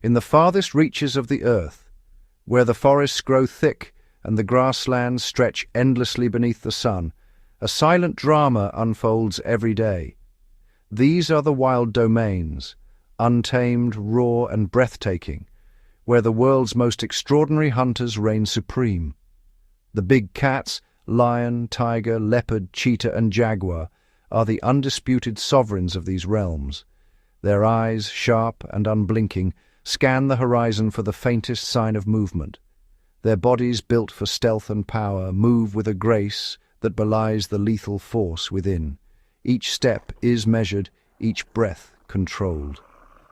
In the farthest reaches of the earth, where the forests grow thick and the grasslands stretch endlessly beneath the sun, a silent drama unfolds every day. These are the wild domains, untamed, raw, and breathtaking, where the world's most extraordinary hunters reign supreme. The big cats, lion, tiger, leopard, cheetah, and jaguar, are the undisputed sovereigns of these realms. Their eyes, sharp and unblinking, scan the horizon for the faintest sign of movement. Their bodies, built for stealth and power, move with a grace that belies the lethal force within. Each step is measured, each breath controlled.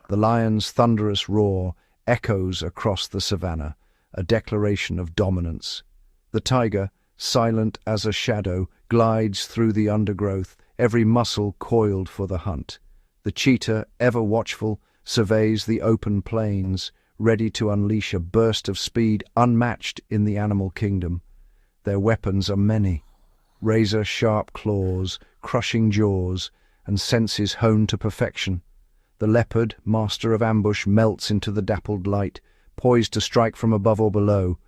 The lion's thunderous roar echoes across the savanna, a declaration of dominance. The tiger, silent as a shadow, glides through the undergrowth, every muscle coiled for the hunt. The cheetah, ever watchful, surveys the open plains, ready to unleash a burst of speed unmatched in the animal kingdom. Their weapons are many: razor-sharp claws, crushing jaws, and senses honed to perfection. The leopard, master of ambush, melts into the dappled light, poised to strike from above or below.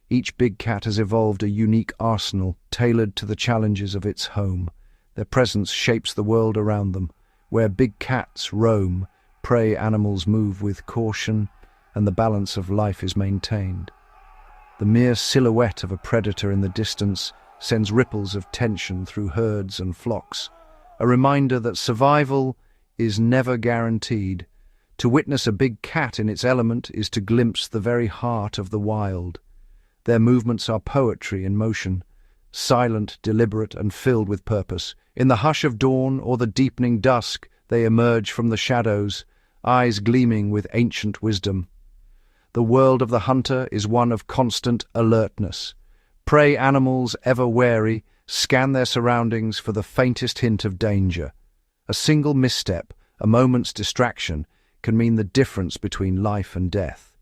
Each big cat has evolved a unique arsenal, tailored to the challenges of its home. Their presence shapes the world around them. Where big cats roam, prey animals move with caution, and the balance of life is maintained. The mere silhouette of a predator in the distance sends ripples of tension through herds and flocks, a reminder that survival is never guaranteed. To witness a big cat in its element is to glimpse the very heart of the wild. Their movements are poetry in motion, silent, deliberate, and filled with purpose. In the hush of dawn or the deepening dusk, they emerge from the shadows, eyes gleaming with ancient wisdom. The world of the hunter is one of constant alertness. Prey animals, ever wary, scan their surroundings for the faintest hint of danger. A single misstep, a moment's distraction, can mean the difference between life and death.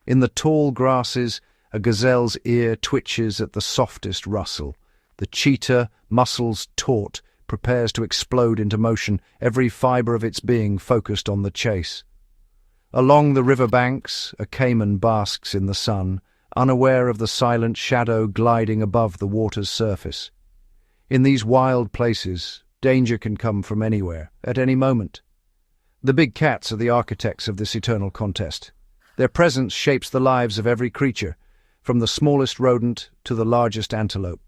In the tall grasses, a gazelle's ear twitches at the softest rustle. The cheetah, muscles taut, prepares to explode into motion, every fibre of its being focused on the chase. Along the river banks, a caiman basks in the sun, unaware of the silent shadow gliding above the water's surface. In these wild places, danger can come from anywhere, at any moment. The big cats are the architects of this eternal contest. Their presence shapes the lives of every creature, from the smallest rodent to the largest antelope.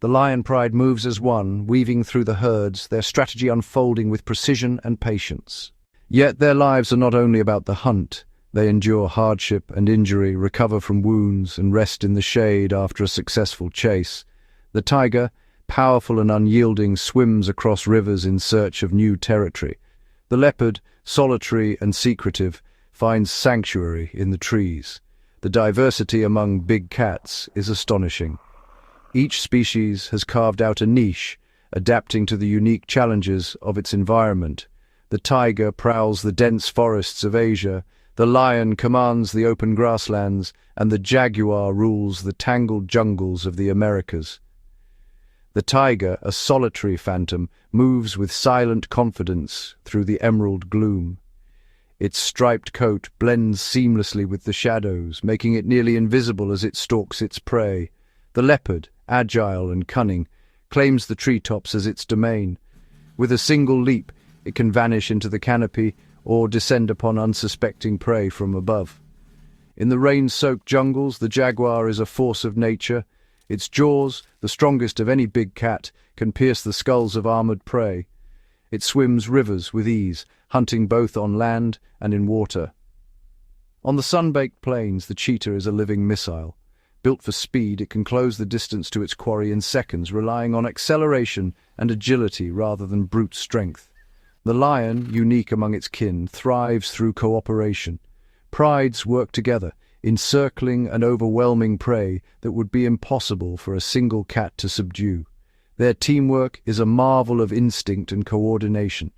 The lion pride moves as one, weaving through the herds, their strategy unfolding with precision and patience. Yet their lives are not only about the hunt. They endure hardship and injury, recover from wounds, and rest in the shade after a successful chase. The tiger, powerful and unyielding, swims across rivers in search of new territory. The leopard, solitary and secretive, finds sanctuary in the trees. The diversity among big cats is astonishing. Each species has carved out a niche, adapting to the unique challenges of its environment. The tiger prowls the dense forests of Asia, the lion commands the open grasslands, and the jaguar rules the tangled jungles of the Americas. The tiger, a solitary phantom, moves with silent confidence through the emerald gloom. Its striped coat blends seamlessly with the shadows, making it nearly invisible as it stalks its prey. The leopard, agile and cunning, claims the treetops as its domain. With a single leap, it can vanish into the canopy or descend upon unsuspecting prey from above. In the rain-soaked jungles, the jaguar is a force of nature. Its jaws, the strongest of any big cat, can pierce the skulls of armored prey. It swims rivers with ease, hunting both on land and in water. On the sun-baked plains, the cheetah is a living missile. Built for speed, it can close the distance to its quarry in seconds, relying on acceleration and agility rather than brute strength. The lion, unique among its kin, thrives through cooperation. Prides work together, encircling and overwhelming prey that would be impossible for a single cat to subdue. Their teamwork is a marvel of instinct and coordination.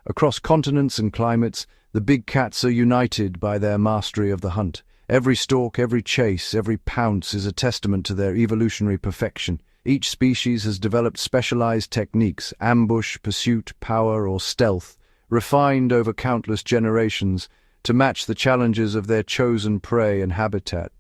Across continents and climates, the big cats are united by their mastery of the hunt. Every stalk, every chase, every pounce is a testament to their evolutionary perfection. Each species has developed specialized techniques: ambush, pursuit, power, or stealth, refined over countless generations to match the challenges of their chosen prey and habitat.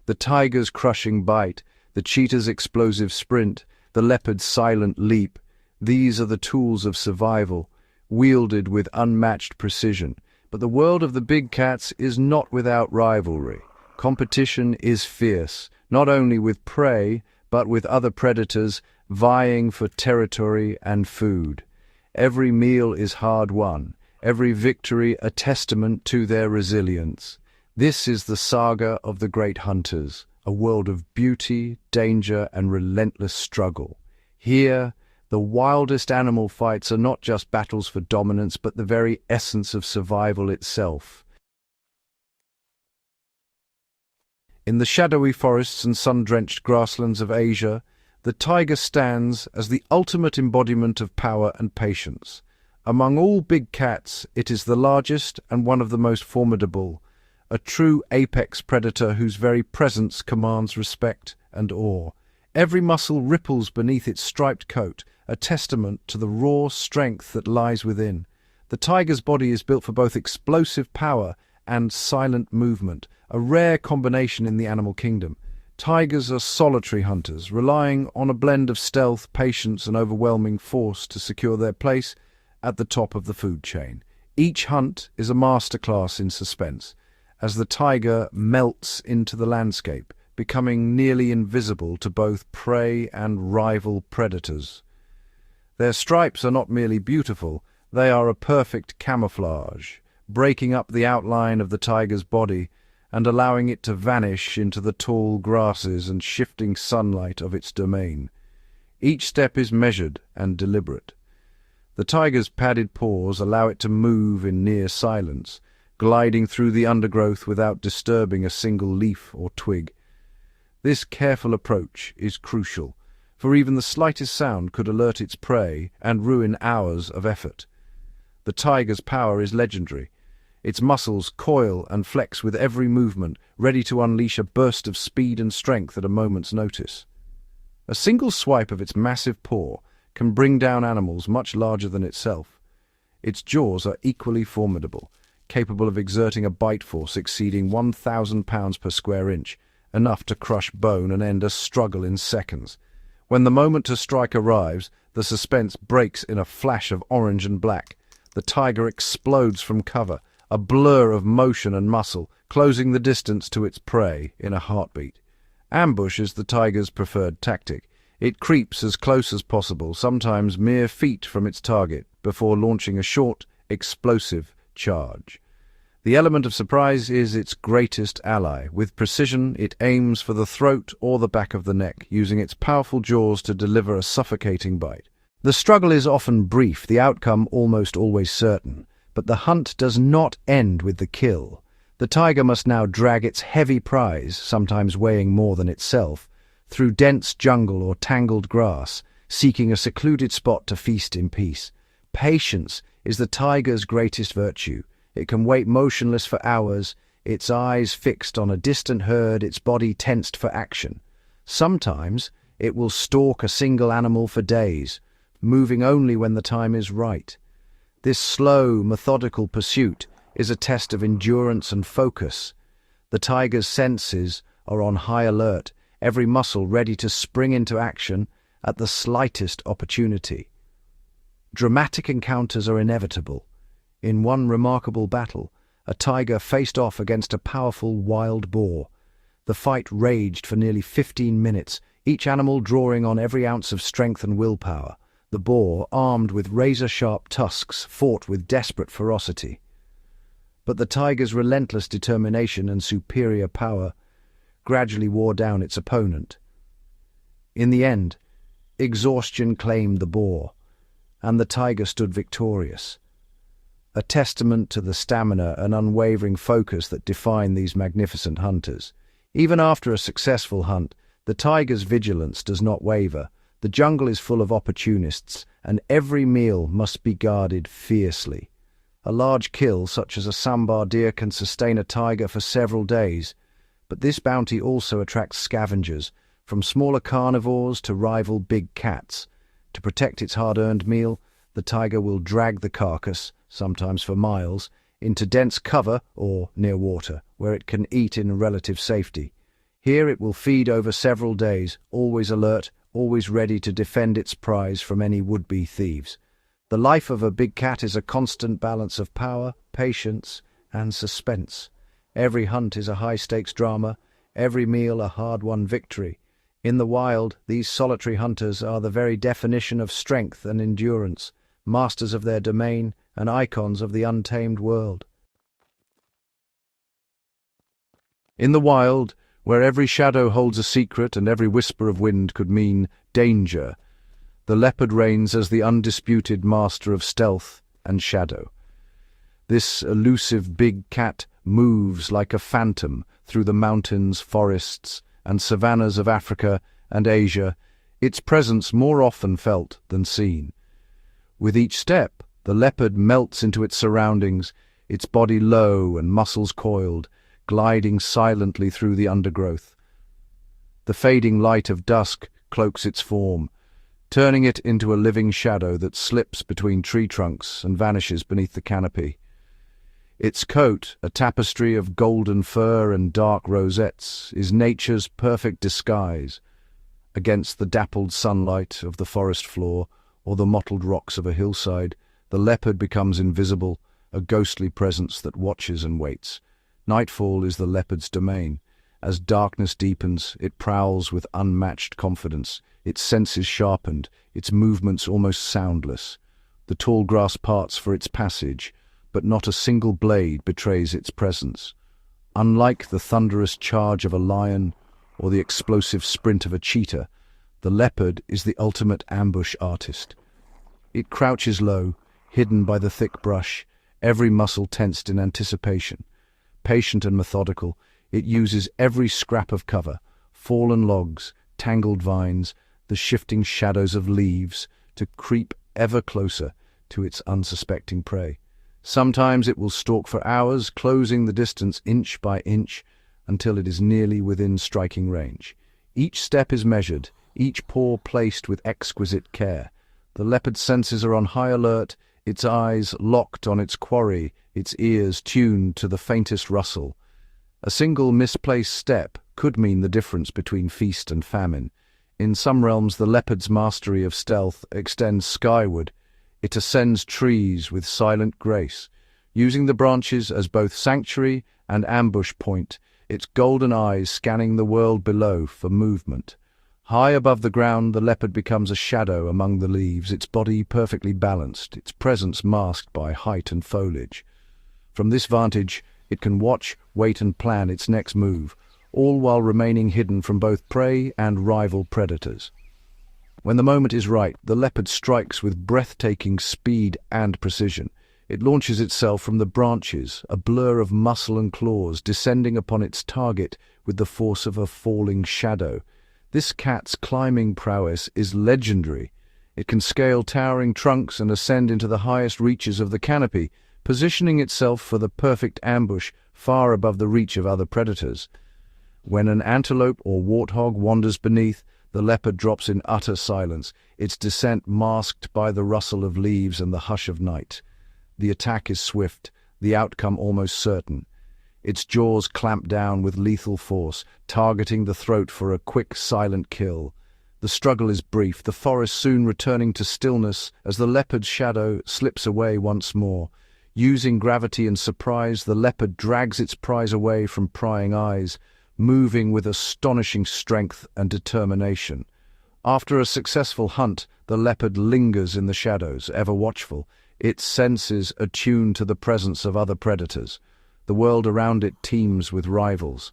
The tiger's crushing bite, the cheetah's explosive sprint, the leopard's silent leap. These are the tools of survival, wielded with unmatched precision. But the world of the big cats is not without rivalry. Competition is fierce, not only with prey, but with other predators vying for territory and food. Every meal is hard-won, every victory a testament to their resilience. This is the saga of the great hunters, a world of beauty, danger, and relentless struggle. Here, the wildest animal fights are not just battles for dominance, but the very essence of survival itself. In the shadowy forests and sun-drenched grasslands of Asia, the tiger stands as the ultimate embodiment of power and patience. Among all big cats, it is the largest and one of the most formidable, a true apex predator whose very presence commands respect and awe. Every muscle ripples beneath its striped coat, a testament to the raw strength that lies within. The tiger's body is built for both explosive power and silent movement, a rare combination in the animal kingdom. Tigers are solitary hunters, relying on a blend of stealth, patience, and overwhelming force to secure their place at the top of the food chain. Each hunt is a masterclass in suspense, as the tiger melts into the landscape, becoming nearly invisible to both prey and rival predators. Their stripes are not merely beautiful, they are a perfect camouflage, breaking up the outline of the tiger's body and allowing it to vanish into the tall grasses and shifting sunlight of its domain. Each step is measured and deliberate. The tiger's padded paws allow it to move in near silence, gliding through the undergrowth without disturbing a single leaf or twig. This careful approach is crucial, for even the slightest sound could alert its prey and ruin hours of effort. The tiger's power is legendary. Its muscles coil and flex with every movement, ready to unleash a burst of speed and strength at a moment's notice. A single swipe of its massive paw can bring down animals much larger than itself. Its jaws are equally formidable, capable of exerting a bite force exceeding 1,000 pounds per square inch, enough to crush bone and end a struggle in seconds. When the moment to strike arrives, the suspense breaks in a flash of orange and black. The tiger explodes from cover, a blur of motion and muscle, closing the distance to its prey in a heartbeat. Ambush is the tiger's preferred tactic. It creeps as close as possible, sometimes mere feet from its target, before launching a short, explosive charge. The element of surprise is its greatest ally. With precision, it aims for the throat or the back of the neck, using its powerful jaws to deliver a suffocating bite. The struggle is often brief, the outcome almost always certain. But the hunt does not end with the kill. The tiger must now drag its heavy prize, sometimes weighing more than itself, through dense jungle or tangled grass, seeking a secluded spot to feast in peace. Patience is the tiger's greatest virtue. It can wait motionless for hours, its eyes fixed on a distant herd, its body tensed for action. Sometimes it will stalk a single animal for days, moving only when the time is right. This slow, methodical pursuit is a test of endurance and focus. The tiger's senses are on high alert, every muscle ready to spring into action at the slightest opportunity. Dramatic encounters are inevitable. In one remarkable battle, a tiger faced off against a powerful wild boar. The fight raged for nearly 15 minutes, each animal drawing on every ounce of strength and willpower. The boar, armed with razor-sharp tusks, fought with desperate ferocity. But the tiger's relentless determination and superior power gradually wore down its opponent. In the end, exhaustion claimed the boar, and the tiger stood victorious, a testament to the stamina and unwavering focus that define these magnificent hunters. Even after a successful hunt, the tiger's vigilance does not waver. The jungle is full of opportunists, and every meal must be guarded fiercely. A large kill, such as a sambar deer, can sustain a tiger for several days, but this bounty also attracts scavengers, from smaller carnivores to rival big cats. To protect its hard-earned meal, the tiger will drag the carcass, sometimes for miles, into dense cover or near water, where it can eat in relative safety. Here it will feed over several days, always alert, always ready to defend its prize from any would-be thieves. The life of a big cat is a constant balance of power, patience, and suspense. Every hunt is a high-stakes drama, every meal a hard-won victory. In the wild, these solitary hunters are the very definition of strength and endurance, masters of their domain and icons of the untamed world. In the wild, where every shadow holds a secret and every whisper of wind could mean danger, the leopard reigns as the undisputed master of stealth and shadow. This elusive big cat moves like a phantom through the mountains, forests, and savannas of Africa and Asia, its presence more often felt than seen. With each step, the leopard melts into its surroundings, its body low and muscles coiled, gliding silently through the undergrowth. The fading light of dusk cloaks its form, turning it into a living shadow that slips between tree trunks and vanishes beneath the canopy. Its coat, a tapestry of golden fur and dark rosettes, is nature's perfect disguise. Against the dappled sunlight of the forest floor or the mottled rocks of a hillside, the leopard becomes invisible, a ghostly presence that watches and waits. Nightfall is the leopard's domain. As darkness deepens, it prowls with unmatched confidence, its senses sharpened, its movements almost soundless. The tall grass parts for its passage, but not a single blade betrays its presence. Unlike the thunderous charge of a lion or the explosive sprint of a cheetah, the leopard is the ultimate ambush artist. It crouches low, hidden by the thick brush, every muscle tensed in anticipation. Patient and methodical, it uses every scrap of cover, fallen logs, tangled vines, the shifting shadows of leaves, to creep ever closer to its unsuspecting prey. Sometimes it will stalk for hours, closing the distance inch by inch until it is nearly within striking range. Each step is measured, each paw placed with exquisite care. The leopard's senses are on high alert, its eyes locked on its quarry, its ears tuned to the faintest rustle. A single misplaced step could mean the difference between feast and famine. In some realms, the leopard's mastery of stealth extends skyward. It ascends trees with silent grace, using the branches as both sanctuary and ambush point, its golden eyes scanning the world below for movement. High above the ground, the leopard becomes a shadow among the leaves, its body perfectly balanced, its presence masked by height and foliage. From this vantage, it can watch, wait and plan its next move, all while remaining hidden from both prey and rival predators. When the moment is right, the leopard strikes with breathtaking speed and precision. It launches itself from the branches, a blur of muscle and claws, descending upon its target with the force of a falling shadow. This cat's climbing prowess is legendary. It can scale towering trunks and ascend into the highest reaches of the canopy, positioning itself for the perfect ambush far above the reach of other predators. When an antelope or warthog wanders beneath, the leopard drops in utter silence, its descent masked by the rustle of leaves and the hush of night. The attack is swift, the outcome almost certain. Its jaws clamp down with lethal force, targeting the throat for a quick, silent kill. The struggle is brief, the forest soon returning to stillness as the leopard's shadow slips away once more. Using gravity and surprise, the leopard drags its prize away from prying eyes, moving with astonishing strength and determination. After a successful hunt, the leopard lingers in the shadows, ever watchful, its senses attuned to the presence of other predators. The world around it teems with rivals.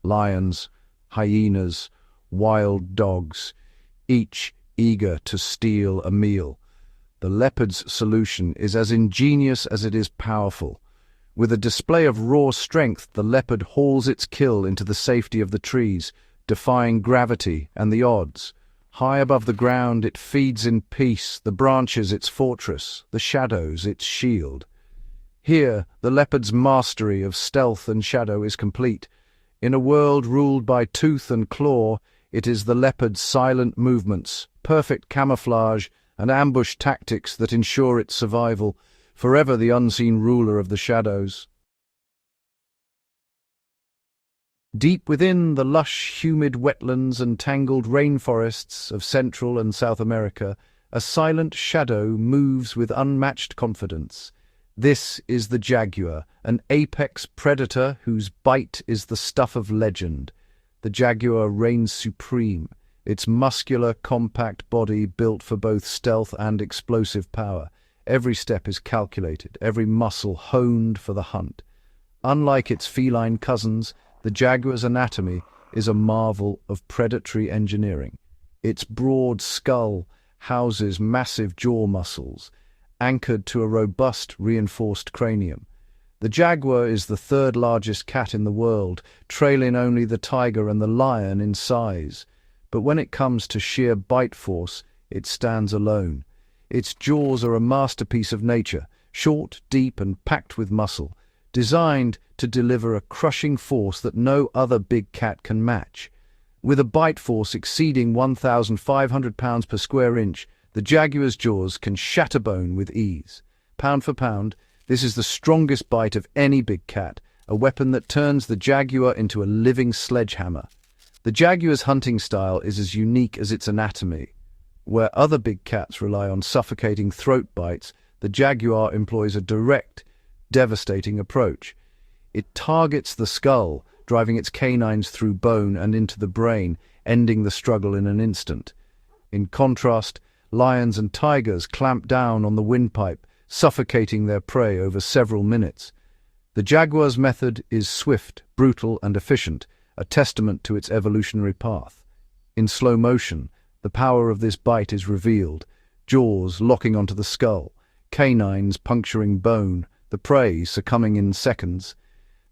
Lions, hyenas, wild dogs, each eager to steal a meal. The leopard's solution is as ingenious as it is powerful. With a display of raw strength, the leopard hauls its kill into the safety of the trees, defying gravity and the odds. High above the ground, it feeds in peace, the branches its fortress, the shadows its shield. Here, the leopard's mastery of stealth and shadow is complete. In a world ruled by tooth and claw, it is the leopard's silent movements, perfect camouflage, and ambush tactics that ensure its survival. forever the unseen ruler of the shadows. Deep within the lush, humid wetlands and tangled rainforests of Central and South America, a silent shadow moves with unmatched confidence. This is the jaguar, an apex predator whose bite is the stuff of legend. The jaguar reigns supreme, its muscular, compact body built for both stealth and explosive power. Every step is calculated, every muscle honed for the hunt. Unlike its feline cousins, the jaguar's anatomy is a marvel of predatory engineering. Its broad skull houses massive jaw muscles, anchored to a robust, reinforced cranium. The jaguar is the third largest cat in the world, trailing only the tiger and the lion in size. But when it comes to sheer bite force, it stands alone. Its jaws are a masterpiece of nature, short, deep, and packed with muscle, designed to deliver a crushing force that no other big cat can match. With a bite force exceeding 1,500 pounds per square inch, the jaguar's jaws can shatter bone with ease. Pound for pound, this is the strongest bite of any big cat, a weapon that turns the jaguar into a living sledgehammer. The jaguar's hunting style is as unique as its anatomy. Where other big cats rely on suffocating throat bites, the jaguar employs a direct, devastating approach. It targets the skull, driving its canines through bone and into the brain, ending the struggle in an instant. In contrast, lions and tigers clamp down on the windpipe, suffocating their prey over several minutes. The jaguar's method is swift, brutal, and efficient, a testament to its evolutionary path. In slow motion, the power of this bite is revealed, jaws locking onto the skull, canines puncturing bone, the prey succumbing in seconds.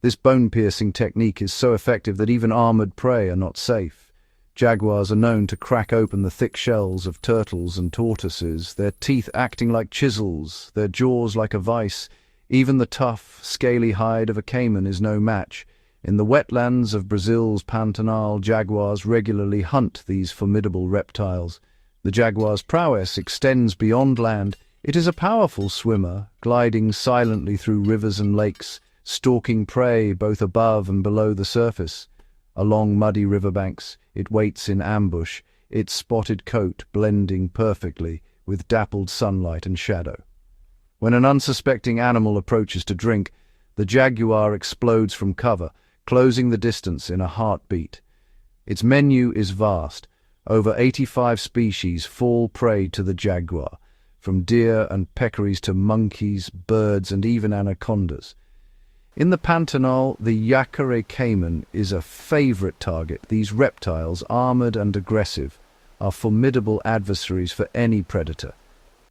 This bone-piercing technique is so effective that even armored prey are not safe. Jaguars are known to crack open the thick shells of turtles and tortoises, their teeth acting like chisels, their jaws like a vice. Even the tough, scaly hide of a caiman is no match. In the wetlands of Brazil's Pantanal, jaguars regularly hunt these formidable reptiles. The jaguar's prowess extends beyond land. It is a powerful swimmer, gliding silently through rivers and lakes, stalking prey both above and below the surface. Along muddy riverbanks, it waits in ambush, its spotted coat blending perfectly with dappled sunlight and shadow. When an unsuspecting animal approaches to drink, the jaguar explodes from cover, closing the distance in a heartbeat. Its menu is vast. Over 85 species fall prey to the jaguar, from deer and peccaries to monkeys, birds, and even anacondas. In the Pantanal, the Yacaré caiman is a favorite target. These reptiles, armored and aggressive, are formidable adversaries for any predator.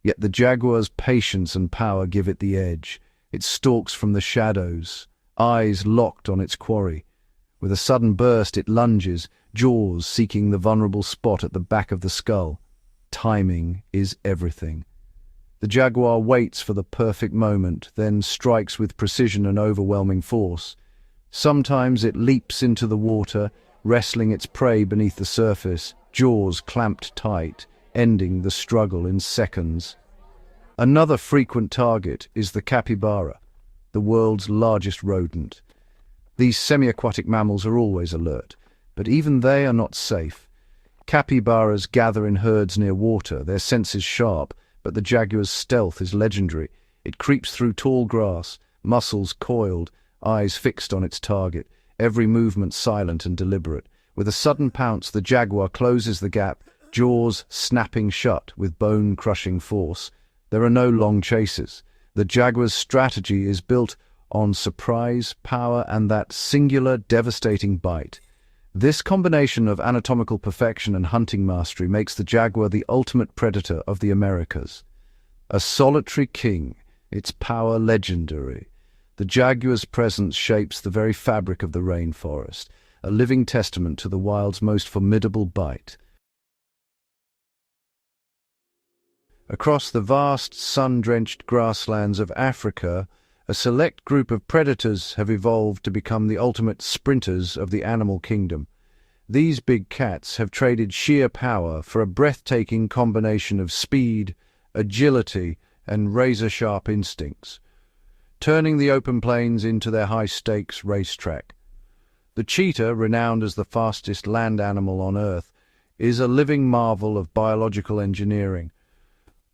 Yet the jaguar's patience and power give it the edge. It stalks from the shadows, eyes locked on its quarry. With a sudden burst, it lunges, jaws seeking the vulnerable spot at the back of the skull. Timing is everything. The jaguar waits for the perfect moment, then strikes with precision and overwhelming force. Sometimes it leaps into the water, wrestling its prey beneath the surface, jaws clamped tight, ending the struggle in seconds. Another frequent target is the capybara, the world's largest rodent. These semi-aquatic mammals are always alert, but even they are not safe. Capybaras gather in herds near water, their senses sharp, but the jaguar's stealth is legendary. It creeps through tall grass, muscles coiled, eyes fixed on its target, every movement silent and deliberate. With a sudden pounce, the jaguar closes the gap, jaws snapping shut with bone-crushing force. There are no long chases. The jaguar's strategy is built on surprise, power, and that singular, devastating bite. This combination of anatomical perfection and hunting mastery makes the jaguar the ultimate predator of the Americas. A solitary king, its power legendary. The jaguar's presence shapes the very fabric of the rainforest, a living testament to the wild's most formidable bite. Across the vast, sun-drenched grasslands of Africa, a select group of predators have evolved to become the ultimate sprinters of the animal kingdom. These big cats have traded sheer power for a breathtaking combination of speed, agility, and razor-sharp instincts, turning the open plains into their high-stakes racetrack. The cheetah, renowned as the fastest land animal on Earth, is a living marvel of biological engineering.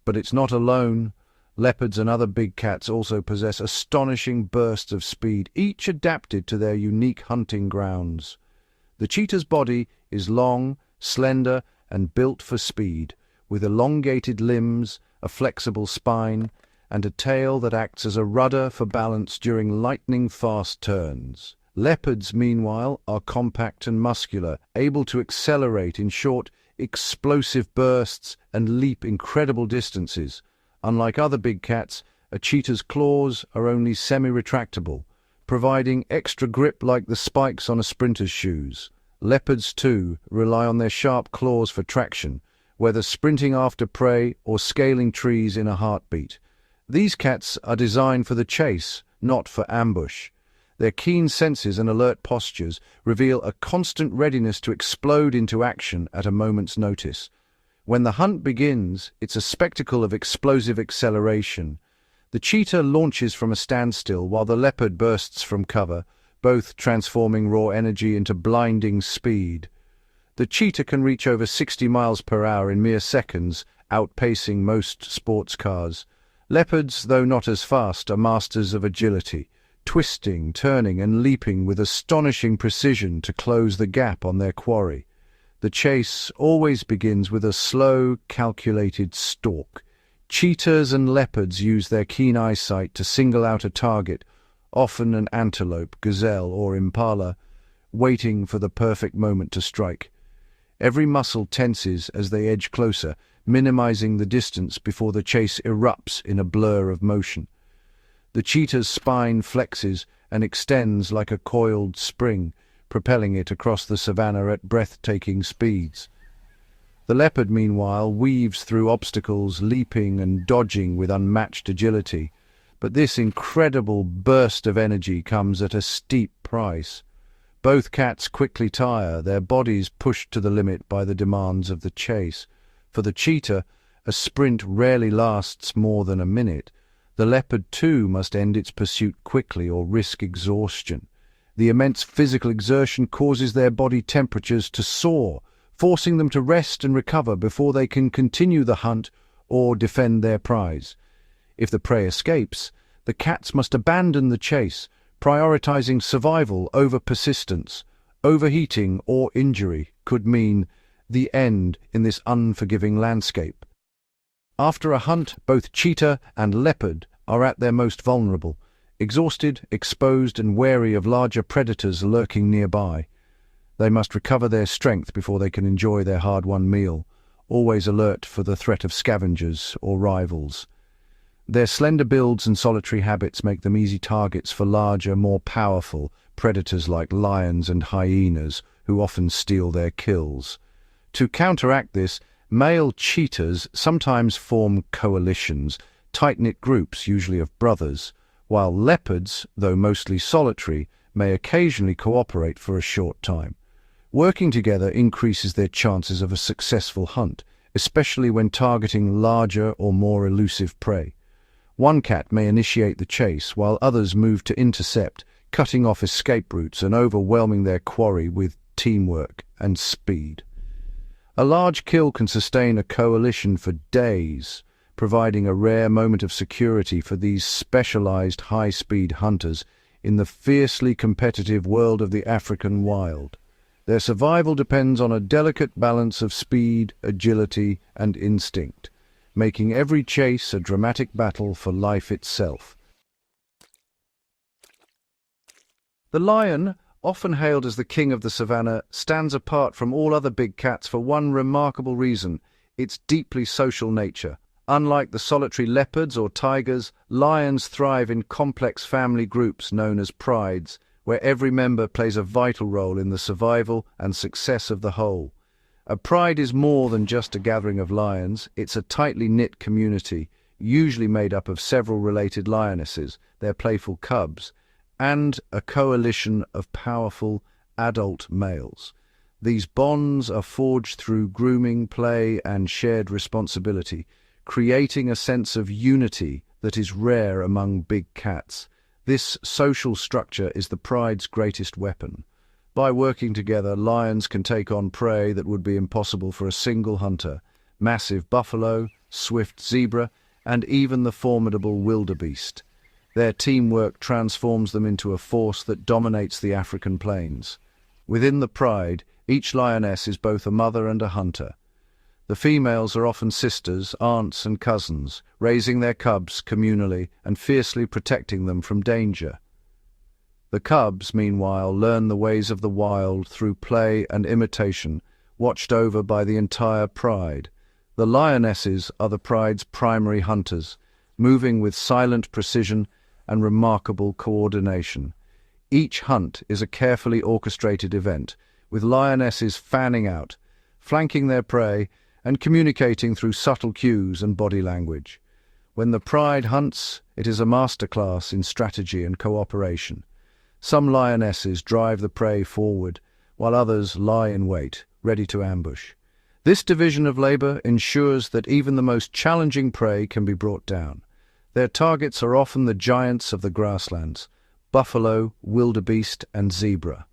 But it's not alone. Leopards and other big cats also possess astonishing bursts of speed, each adapted to their unique hunting grounds. The cheetah's body is long, slender, and built for speed, with elongated limbs, a flexible spine, and a tail that acts as a rudder for balance during lightning-fast turns. Leopards, meanwhile, are compact and muscular, able to accelerate in short, explosive bursts and leap incredible distances. Unlike other big cats, a cheetah's claws are only semi-retractable, providing extra grip like the spikes on a sprinter's shoes. Leopards, too, rely on their sharp claws for traction, whether sprinting after prey or scaling trees in a heartbeat. These cats are designed for the chase, not for ambush. Their keen senses and alert postures reveal a constant readiness to explode into action at a moment's notice. When the hunt begins, it's a spectacle of explosive acceleration. The cheetah launches from a standstill while the leopard bursts from cover, both transforming raw energy into blinding speed. The cheetah can reach over 60 miles per hour in mere seconds, outpacing most sports cars. Leopards, though not as fast, are masters of agility, twisting, turning, and leaping with astonishing precision to close the gap on their quarry. The chase always begins with a slow, calculated stalk. Cheetahs and leopards use their keen eyesight to single out a target, often an antelope, gazelle, or impala, waiting for the perfect moment to strike. Every muscle tenses as they edge closer, minimizing the distance before the chase erupts in a blur of motion. The cheetah's spine flexes and extends like a coiled spring, propelling it across the savanna at breathtaking speeds. The leopard, meanwhile, weaves through obstacles, leaping and dodging with unmatched agility. But this incredible burst of energy comes at a steep price. Both cats quickly tire, their bodies pushed to the limit by the demands of the chase. For the cheetah, a sprint rarely lasts more than a minute. The leopard, too, must end its pursuit quickly or risk exhaustion. The immense physical exertion causes their body temperatures to soar, forcing them to rest and recover before they can continue the hunt or defend their prize. If the prey escapes, the cats must abandon the chase, prioritizing survival over persistence. Overheating or injury could mean the end in this unforgiving landscape. After a hunt, both cheetah and leopard are at their most vulnerable, exhausted, exposed, and wary of larger predators lurking nearby. They must recover their strength before they can enjoy their hard-won meal, always alert for the threat of scavengers or rivals. Their slender builds and solitary habits make them easy targets for larger, more powerful predators like lions and hyenas, who often steal their kills. To counteract this, male cheetahs sometimes form coalitions, tight-knit groups, usually of brothers, while leopards, though mostly solitary, may occasionally cooperate for a short time. Working together increases their chances of a successful hunt, especially when targeting larger or more elusive prey. One cat may initiate the chase, while others move to intercept, cutting off escape routes and overwhelming their quarry with teamwork and speed. A large kill can sustain a coalition for days, providing a rare moment of security for these specialized high-speed hunters in the fiercely competitive world of the African wild. Their survival depends on a delicate balance of speed, agility, and instinct, making every chase a dramatic battle for life itself. The lion, often hailed as the king of the savannah, stands apart from all other big cats for one remarkable reason: its deeply social nature. Unlike the solitary leopards or tigers, lions thrive in complex family groups known as prides, where every member plays a vital role in the survival and success of the whole. A pride is more than just a gathering of lions. It's a tightly knit community, usually made up of several related lionesses, their playful cubs, and a coalition of powerful adult males. These bonds are forged through grooming, play, and shared responsibility, creating a sense of unity that is rare among big cats. This social structure is the pride's greatest weapon. By working together, lions can take on prey that would be impossible for a single hunter: massive buffalo, swift zebra, and even the formidable wildebeest. Their teamwork transforms them into a force that dominates the African plains. Within the pride, each lioness is both a mother and a hunter. The females are often sisters, aunts, and cousins, raising their cubs communally and fiercely protecting them from danger. The cubs, meanwhile, learn the ways of the wild through play and imitation, watched over by the entire pride. The lionesses are the pride's primary hunters, moving with silent precision and remarkable coordination. Each hunt is a carefully orchestrated event, with lionesses fanning out, flanking their prey, and communicating through subtle cues and body language. When the pride hunts, it is a masterclass in strategy and cooperation. Some lionesses drive the prey forward, while others lie in wait, ready to ambush. This division of labor ensures that even the most challenging prey can be brought down. Their targets are often the giants of the grasslands: buffalo, wildebeest, and zebra.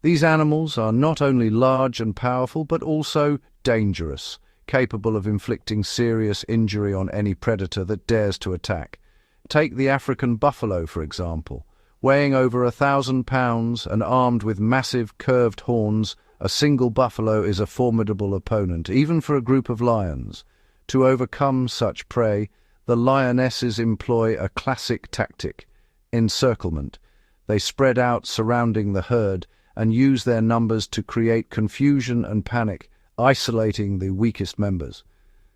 These animals are not only large and powerful, but also dangerous, capable of inflicting serious injury on any predator that dares to attack. Take the African buffalo, for example. Weighing over 1,000 pounds and armed with massive curved horns, a single buffalo is a formidable opponent, even for a group of lions. To overcome such prey, the lionesses employ a classic tactic: encirclement. They spread out surrounding the herd and use their numbers to create confusion and panic, isolating the weakest members.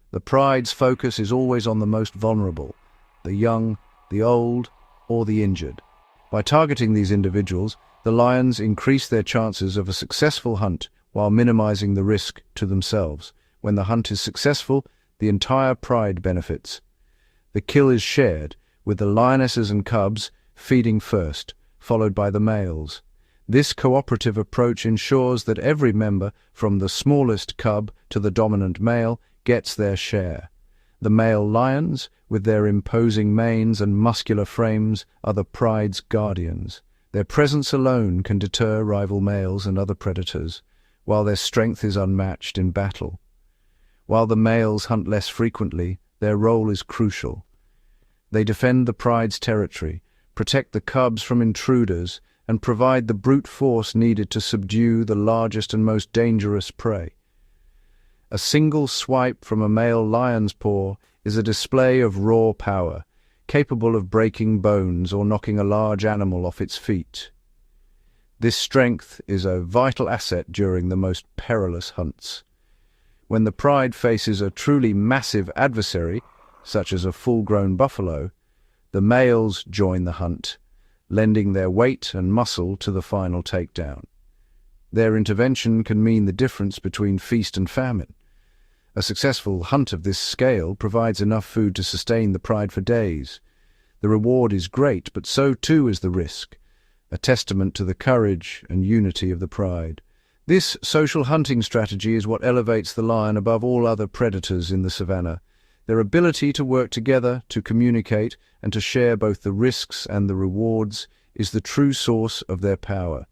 The pride's focus is always on the most vulnerable: the young, the old, or the injured. By targeting these individuals, the lions increase their chances of a successful hunt while minimizing the risk to themselves. When the hunt is successful, the entire pride benefits. The kill is shared, with the lionesses and cubs feeding first, followed by the males. This cooperative approach ensures that every member, from the smallest cub to the dominant male, gets their share. The male lions, with their imposing manes and muscular frames, are the pride's guardians. Their presence alone can deter rival males and other predators, while their strength is unmatched in battle. While the males hunt less frequently, their role is crucial. They defend the pride's territory, protect the cubs from intruders, and provide the brute force needed to subdue the largest and most dangerous prey. A single swipe from a male lion's paw is a display of raw power, capable of breaking bones or knocking a large animal off its feet. This strength is a vital asset during the most perilous hunts. When the pride faces a truly massive adversary, such as a full-grown buffalo, the males join the hunt, lending their weight and muscle to the final takedown. Their intervention can mean the difference between feast and famine. A successful hunt of this scale provides enough food to sustain the pride for days. The reward is great, but so too is the risk, a testament to the courage and unity of the pride. This social hunting strategy is what elevates the lion above all other predators in the savanna. Their ability to work together, to communicate, and to share both the risks and the rewards is the true source of their power.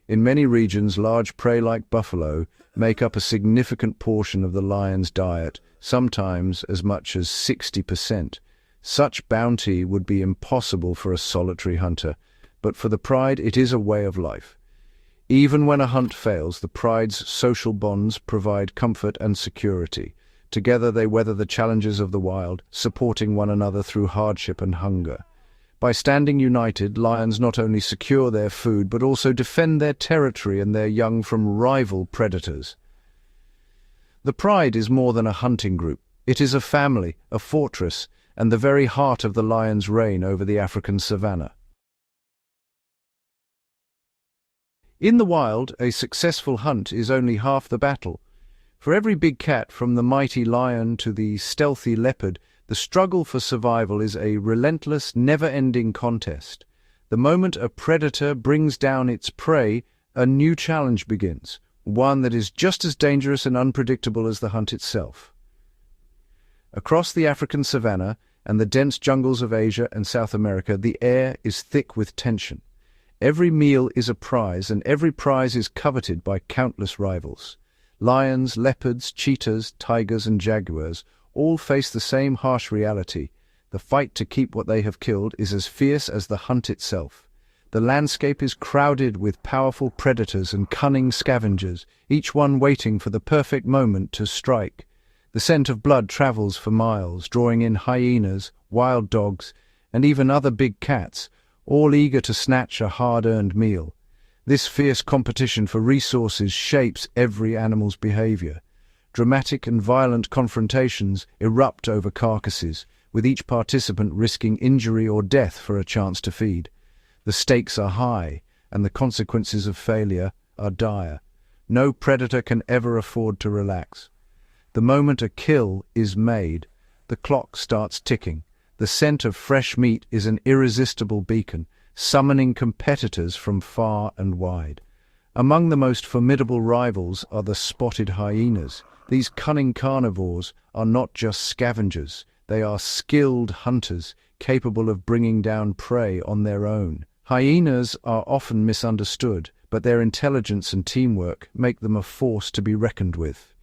In many regions, large prey like buffalo make up a significant portion of the lion's diet, sometimes as much as 60%. Such bounty would be impossible for a solitary hunter, but for the pride it is a way of life. Even when a hunt fails, the pride's social bonds provide comfort and security. Together they weather the challenges of the wild, supporting one another through hardship and hunger. By standing united, lions not only secure their food, but also defend their territory and their young from rival predators. The pride is more than a hunting group. It is a family, a fortress, and the very heart of the lion's reign over the African savanna. In the wild, a successful hunt is only half the battle. For every big cat, from the mighty lion to the stealthy leopard, the struggle for survival is a relentless, never-ending contest. The moment a predator brings down its prey, a new challenge begins, one that is just as dangerous and unpredictable as the hunt itself. Across the African savanna and the dense jungles of Asia and South America, the air is thick with tension. Every meal is a prize, and every prize is coveted by countless rivals. Lions, leopards, cheetahs, tigers, and jaguars all face the same harsh reality. The fight to keep what they have killed is as fierce as the hunt itself. The landscape is crowded with powerful predators and cunning scavengers, each one waiting for the perfect moment to strike. The scent of blood travels for miles, drawing in hyenas, wild dogs, and even other big cats, all eager to snatch a hard-earned meal. This fierce competition for resources shapes every animal's behavior. Dramatic and violent confrontations erupt over carcasses, with each participant risking injury or death for a chance to feed. The stakes are high, and the consequences of failure are dire. No predator can ever afford to relax. The moment a kill is made, the clock starts ticking. The scent of fresh meat is an irresistible beacon, summoning competitors from far and wide. Among the most formidable rivals are the spotted hyenas. These cunning carnivores are not just scavengers, they are skilled hunters, capable of bringing down prey on their own. Hyenas are often misunderstood, but their intelligence and teamwork make them a force to be reckoned with.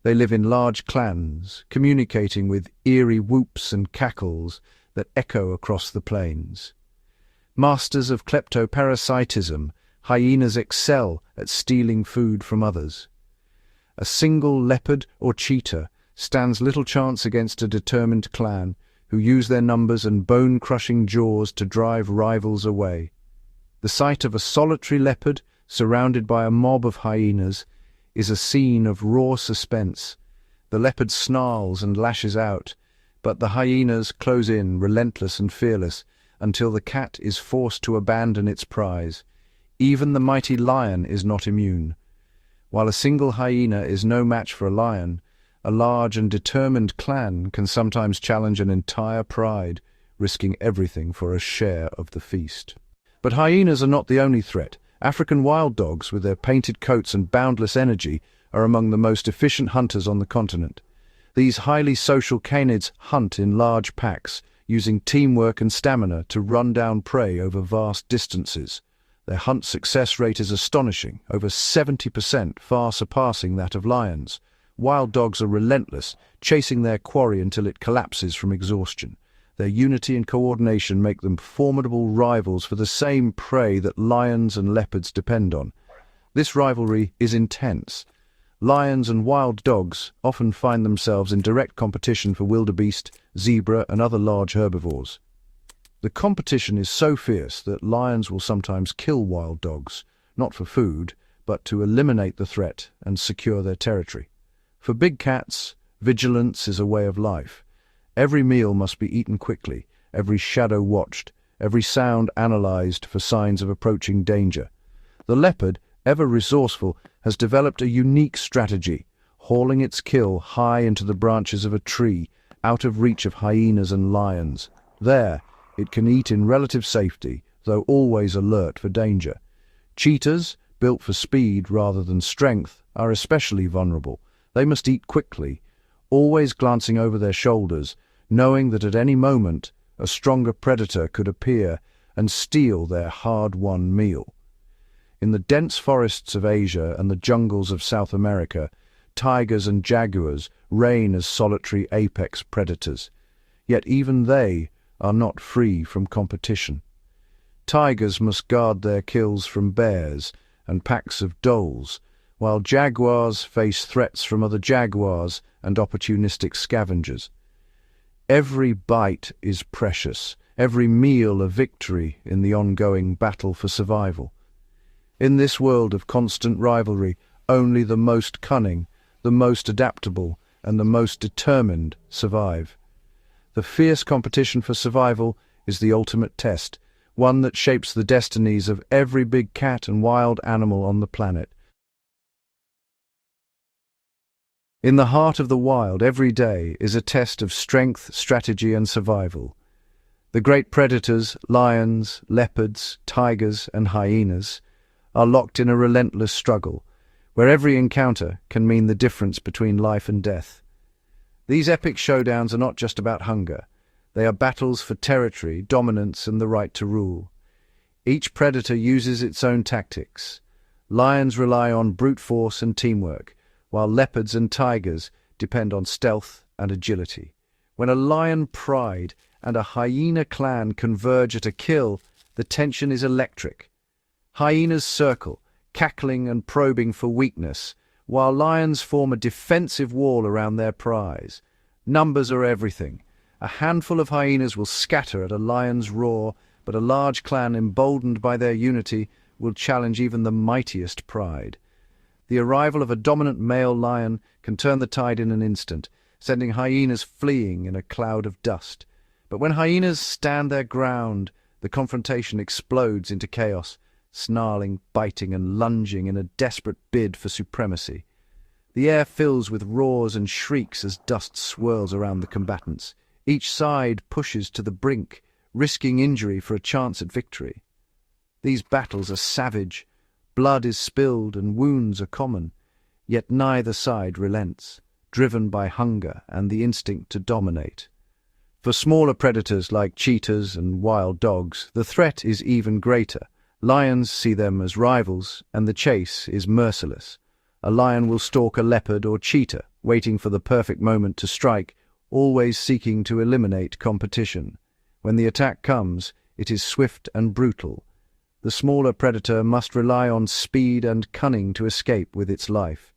They live in large clans, communicating with eerie whoops and cackles that echo across the plains. Masters of kleptoparasitism, hyenas excel at stealing food from others. A single leopard or cheetah stands little chance against a determined clan who use their numbers and bone-crushing jaws to drive rivals away. The sight of a solitary leopard surrounded by a mob of hyenas is a scene of raw suspense. The leopard snarls and lashes out, but the hyenas close in, relentless and fearless, until the cat is forced to abandon its prize. Even the mighty lion is not immune. While a single hyena is no match for a lion, a large and determined clan can sometimes challenge an entire pride, risking everything for a share of the feast. But hyenas are not the only threat. African wild dogs, with their painted coats and boundless energy, are among the most efficient hunters on the continent. These highly social canids hunt in large packs, using teamwork and stamina to run down prey over vast distances. Their hunt success rate is astonishing, over 70%, far surpassing that of lions. Wild dogs are relentless, chasing their quarry until it collapses from exhaustion. Their unity and coordination make them formidable rivals for the same prey that lions and leopards depend on. This rivalry is intense. Lions and wild dogs often find themselves in direct competition for wildebeest, zebra, and other large herbivores. The competition is so fierce that lions will sometimes kill wild dogs, not for food, but to eliminate the threat and secure their territory. For big cats, vigilance is a way of life. Every meal must be eaten quickly, every shadow watched, every sound analyzed for signs of approaching danger. The leopard, ever resourceful, has developed a unique strategy, hauling its kill high into the branches of a tree, out of reach of hyenas and lions. There, it can eat in relative safety, though always alert for danger. Cheetahs, built for speed rather than strength, are especially vulnerable. They must eat quickly, always glancing over their shoulders, knowing that at any moment a stronger predator could appear and steal their hard-won meal. In the dense forests of Asia and the jungles of South America, tigers and jaguars reign as solitary apex predators. Yet even they are not free from competition. Tigers must guard their kills from bears and packs of dholes, while jaguars face threats from other jaguars and opportunistic scavengers. Every bite is precious, every meal a victory in the ongoing battle for survival. In this world of constant rivalry, only the most cunning, the most adaptable, and the most determined survive. The fierce competition for survival is the ultimate test, one that shapes the destinies of every big cat and wild animal on the planet. In the heart of the wild, every day is a test of strength, strategy, and survival. The great predators, lions, leopards, tigers, and hyenas, are locked in a relentless struggle, where every encounter can mean the difference between life and death. These epic showdowns are not just about hunger. They are battles for territory, dominance, and the right to rule. Each predator uses its own tactics. Lions rely on brute force and teamwork, while leopards and tigers depend on stealth and agility. When a lion pride and a hyena clan converge at a kill, the tension is electric. Hyenas circle, cackling and probing for weakness, while lions form a defensive wall around their prize. Numbers are everything. A handful of hyenas will scatter at a lion's roar, but a large clan, emboldened by their unity, will challenge even the mightiest pride. The arrival of a dominant male lion can turn the tide in an instant, sending hyenas fleeing in a cloud of dust. But when hyenas stand their ground, the confrontation explodes into chaos, snarling, biting, and lunging in a desperate bid for supremacy. The air fills with roars and shrieks as dust swirls around the combatants. Each side pushes to the brink, risking injury for a chance at victory. These battles are savage. Blood is spilled and wounds are common, yet neither side relents, driven by hunger and the instinct to dominate. For smaller predators like cheetahs and wild dogs, the threat is even greater. Lions see them as rivals, and the chase is merciless. A lion will stalk a leopard or cheetah, waiting for the perfect moment to strike, always seeking to eliminate competition. When the attack comes, it is swift and brutal. The smaller predator must rely on speed and cunning to escape with its life.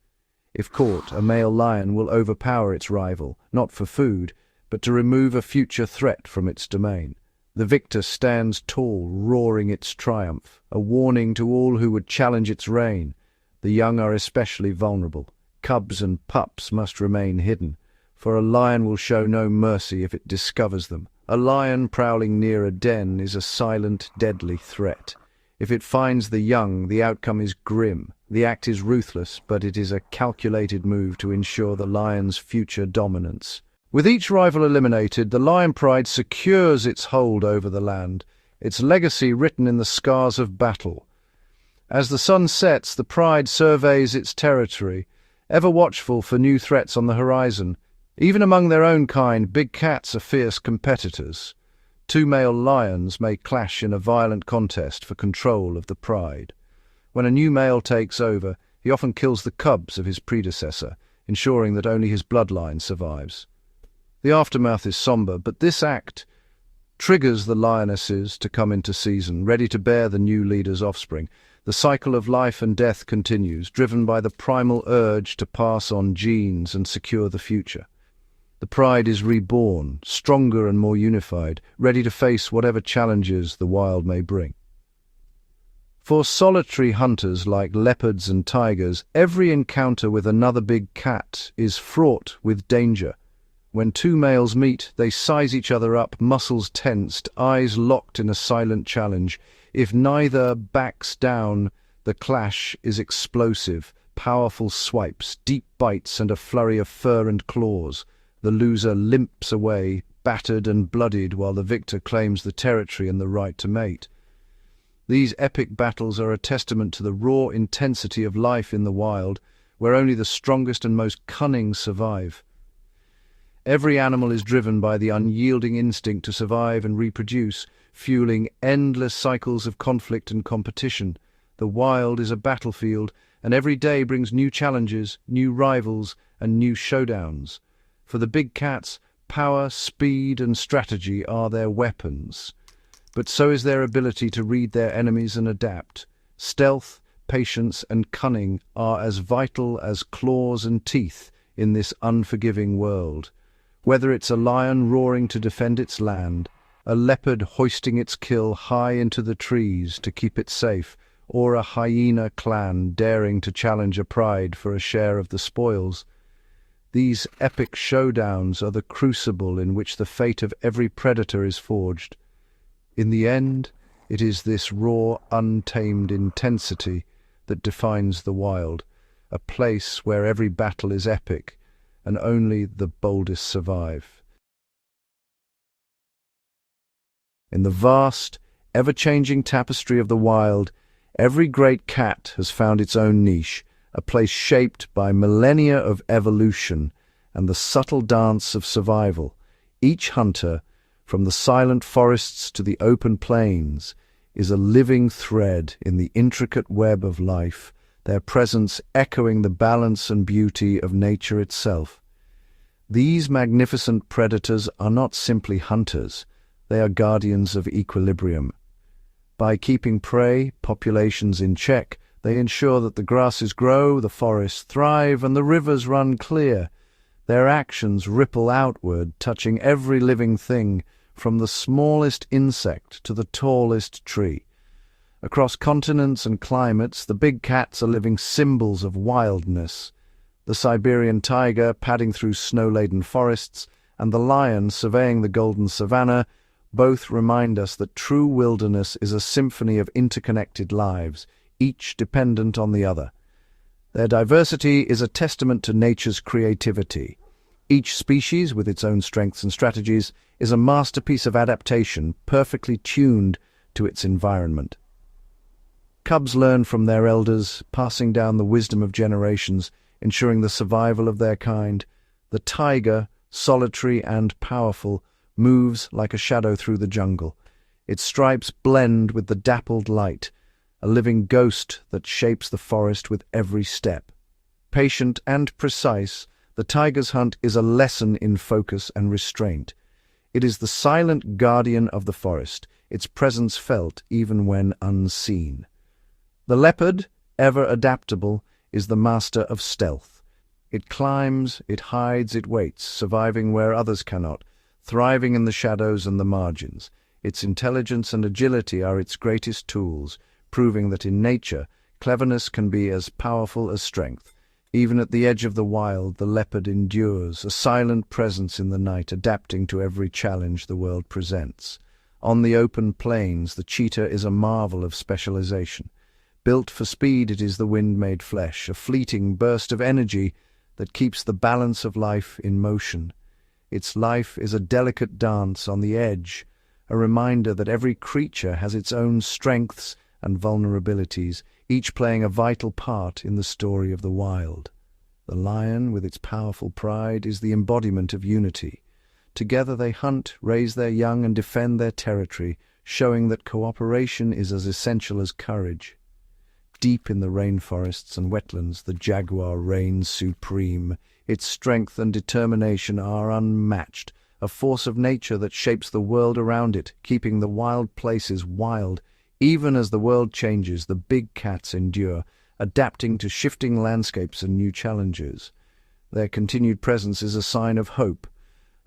If caught, a male lion will overpower its rival, not for food, but to remove a future threat from its domain. The victor stands tall, roaring its triumph, a warning to all who would challenge its reign. The young are especially vulnerable. Cubs and pups must remain hidden, for a lion will show no mercy if it discovers them. A lion prowling near a den is a silent, deadly threat. If it finds the young, the outcome is grim. The act is ruthless, but it is a calculated move to ensure the lion's future dominance. With each rival eliminated, the lion pride secures its hold over the land, its legacy written in the scars of battle. As the sun sets, the pride surveys its territory, ever watchful for new threats on the horizon. Even among their own kind, big cats are fierce competitors. Two male lions may clash in a violent contest for control of the pride. When a new male takes over, he often kills the cubs of his predecessor, ensuring that only his bloodline survives. The aftermath is somber, but this act triggers the lionesses to come into season, ready to bear the new leader's offspring. The cycle of life and death continues, driven by the primal urge to pass on genes and secure the future. The pride is reborn, stronger and more unified, ready to face whatever challenges the wild may bring. For solitary hunters like leopards and tigers, every encounter with another big cat is fraught with danger. When two males meet, they size each other up, muscles tensed, eyes locked in a silent challenge. If neither backs down, the clash is explosive. Powerful swipes, deep bites, and a flurry of fur and claws. The loser limps away, battered and bloodied, while the victor claims the territory and the right to mate. These epic battles are a testament to the raw intensity of life in the wild, where only the strongest and most cunning survive. Every animal is driven by the unyielding instinct to survive and reproduce, fueling endless cycles of conflict and competition. The wild is a battlefield, and every day brings new challenges, new rivals, and new showdowns. For the big cats, power, speed, and strategy are their weapons. But so is their ability to read their enemies and adapt. Stealth, patience, and cunning are as vital as claws and teeth in this unforgiving world. Whether it's a lion roaring to defend its land, a leopard hoisting its kill high into the trees to keep it safe, or a hyena clan daring to challenge a pride for a share of the spoils, these epic showdowns are the crucible in which the fate of every predator is forged. In the end, it is this raw, untamed intensity that defines the wild, a place where every battle is epic, and only the boldest survive. In the vast, ever-changing tapestry of the wild, every great cat has found its own niche, a place shaped by millennia of evolution and the subtle dance of survival. Each hunter, from the silent forests to the open plains, is a living thread in the intricate web of life, their presence echoing the balance and beauty of nature itself. These magnificent predators are not simply hunters, they are guardians of equilibrium. By keeping prey populations in check, they ensure that the grasses grow, the forests thrive, and the rivers run clear. Their actions ripple outward, touching every living thing, from the smallest insect to the tallest tree. Across continents and climates, the big cats are living symbols of wildness. The Siberian tiger padding through snow-laden forests, and the lion surveying the golden savanna, both remind us that true wilderness is a symphony of interconnected lives, each dependent on the other. Their diversity is a testament to nature's creativity. Each species, with its own strengths and strategies, is a masterpiece of adaptation, perfectly tuned to its environment. Cubs learn from their elders, passing down the wisdom of generations, ensuring the survival of their kind. The tiger, solitary and powerful, moves like a shadow through the jungle. Its stripes blend with the dappled light, a living ghost that shapes the forest with every step. Patient and precise, the tiger's hunt is a lesson in focus and restraint. It is the silent guardian of the forest, its presence felt even when unseen. The leopard, ever adaptable, is the master of stealth. It climbs, it hides, it waits, surviving where others cannot, thriving in the shadows and the margins. Its intelligence and agility are its greatest tools, proving that in nature, cleverness can be as powerful as strength. Even at the edge of the wild, the leopard endures, a silent presence in the night, adapting to every challenge the world presents. On the open plains, the cheetah is a marvel of specialization. Built for speed, it is the wind-made flesh, a fleeting burst of energy that keeps the balance of life in motion. Its life is a delicate dance on the edge, a reminder that every creature has its own strengths and vulnerabilities, each playing a vital part in the story of the wild. The lion, with its powerful pride, is the embodiment of unity. Together they hunt, raise their young, and defend their territory, showing that cooperation is as essential as courage. Deep in the rainforests and wetlands, the jaguar reigns supreme. Its strength and determination are unmatched, a force of nature that shapes the world around it, keeping the wild places wild. Even as the world changes, the big cats endure, adapting to shifting landscapes and new challenges. Their continued presence is a sign of hope,